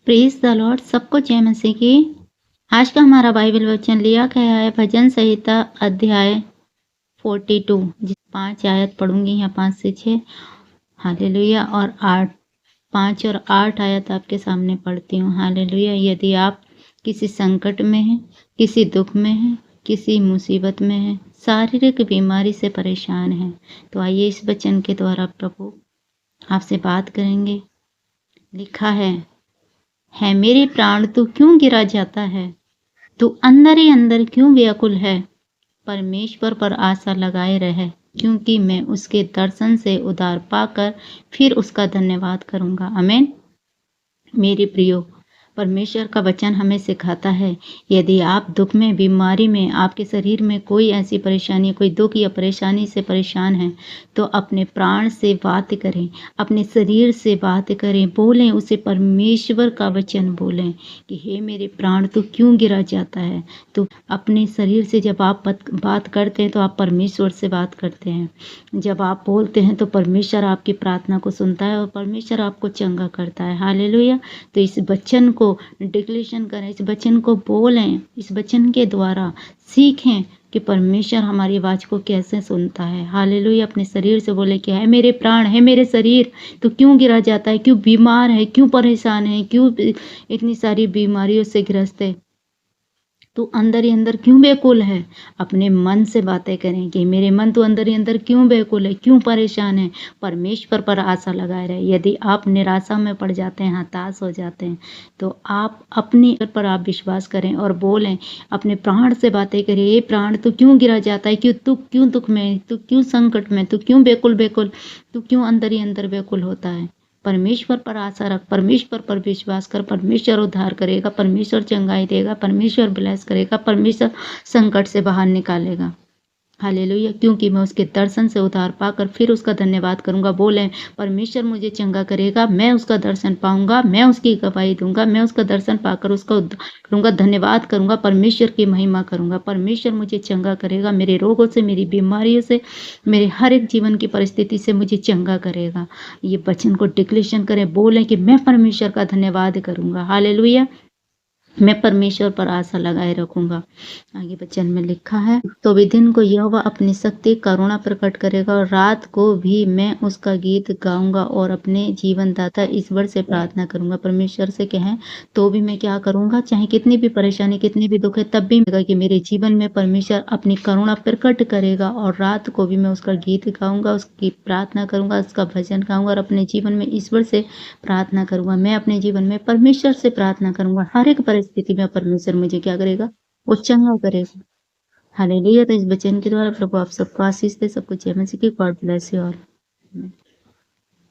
Praise the Lord. सबको जय मसीह की। आज का हमारा बाइबल वचन लिया गया है भजन संहिता अध्याय 42, जिस 5 आयत पढ़ूंगी यहाँ 5 से 6। हालेलुया। और 5 और 8 आयत आपके सामने पढ़ती हूँ। हालेलुया। यदि आप किसी संकट में हैं, किसी दुख में हैं, किसी मुसीबत में हैं, शारीरिक बीमारी से परेशान हैं, तो आइए इस वचन के द्वारा प्रभु आपसे बात करेंगे। लिखा है मेरे प्राण तू क्यों गिरा जाता है, तू अंदर ही अंदर क्यों व्याकुल है। परमेश्वर पर आशा लगाए रहे, क्योंकि मैं उसके दर्शन से उद्धार पाकर फिर उसका धन्यवाद करूंगा। आमीन। मेरे प्रियो, परमेश्वर का वचन हमें सिखाता है, यदि आप दुख में, बीमारी में, आपके शरीर में कोई ऐसी परेशानी, कोई दुख या परेशानी से परेशान हैं, तो अपने प्राण से बात करें, अपने शरीर से बात करें, बोलें उसे, परमेश्वर का वचन बोलें कि हे मेरे प्राण तू क्यों गिरा जाता है। तो अपने शरीर से जब आप बात करते हैं तो आप परमेश्वर से बात करते हैं। जब आप बोलते हैं तो परमेश्वर आपकी प्रार्थना को सुनता है और परमेश्वर आपको चंगा करता है। हालेलुया। तो इस वचन को डिक्लेरेशन करें, इस वचन को बोलें, इस वचन के द्वारा सीखें कि परमेश्वर हमारी आवाज़ को कैसे सुनता है। हालेलुया। अपने शरीर से बोले कि है मेरे प्राण, है मेरे शरीर, तो क्यों गिरा जाता है, क्यों बीमार है, क्यों परेशान है, क्यों इतनी सारी बीमारियों से ग्रस्त है, तू अंदर ही अंदर क्यों बेकुल है। अपने मन से बातें करें कि मेरे मन तो अंदर ही अंदर क्यों बेकुल है, क्यों परेशान है। परमेश्वर पर आशा लगाए रहे। यदि आप निराशा में पड़ जाते हैं, हताश हो जाते हैं, तो आप अपने पर आप विश्वास करें और बोलें, अपने प्राण से बातें करें, ये प्राण तू क्यों गिरा जाता है, तू क्यों दुख में, तू क्यों संकट में, तू क्यों बेकुल, तू क्यों अंदर ही अंदर बेकुल होता है। परमेश्वर पर आशा रख, परमेश्वर पर विश्वास कर। परमेश्वर उद्धार करेगा, परमेश्वर चंगाई देगा, परमेश्वर ब्लेस करेगा, परमेश्वर संकट से बाहर निकालेगा। हालेलुया। क्योंकि मैं उसके दर्शन से उद्धार पाकर फिर उसका धन्यवाद करूंगा। बोलें, परमेश्वर मुझे चंगा करेगा, मैं उसका दर्शन पाऊंगा, मैं उसकी गवाही दूंगा, मैं उसका दर्शन पाकर उसका करूंगा, धन्यवाद करूंगा, परमेश्वर की महिमा करूंगा। परमेश्वर मुझे चंगा करेगा, मेरे रोगों से, मेरी बीमारियों से, मेरे हर एक जीवन की परिस्थिति से मुझे चंगा करेगा। ये वचन को डिक्लेरेशन करें, बोलें कि मैं परमेश्वर का धन्यवाद करूंगा। हालेलुया। मैं परमेश्वर पर आशा लगाए रखूंगा। आगे वचन में लिखा है, तो भी दिन को यहोवा अपनी शक्ति करुणा प्रकट करेगा और रात को भी मैं उसका गीत गाऊंगा और अपने जीवन दाता ईश्वर से प्रार्थना करूंगा। परमेश्वर से कहें, तो भी मैं क्या करूंगा, चाहे कितनी भी परेशानी, कितनी भी दुख है, तब भी कि मेरे जीवन में परमेश्वर अपनी करुणा प्रकट करेगा और रात को भी मैं उसका गीत गाऊंगा, उसकी प्रार्थना करूंगा, उसका भजन गाऊंगा और अपने जीवन में ईश्वर से प्रार्थना करूंगा। मैं अपने जीवन में परमेश्वर से प्रार्थना करूंगा। हर एक परिस्थिति में परमेश्वर मुझे क्या करेगा, वो चंगा करेगा। हालेलुया। तो इस वचन के द्वारा प्रभु आप सबको आशीष दे, सबको जय मसीह की। God bless you all.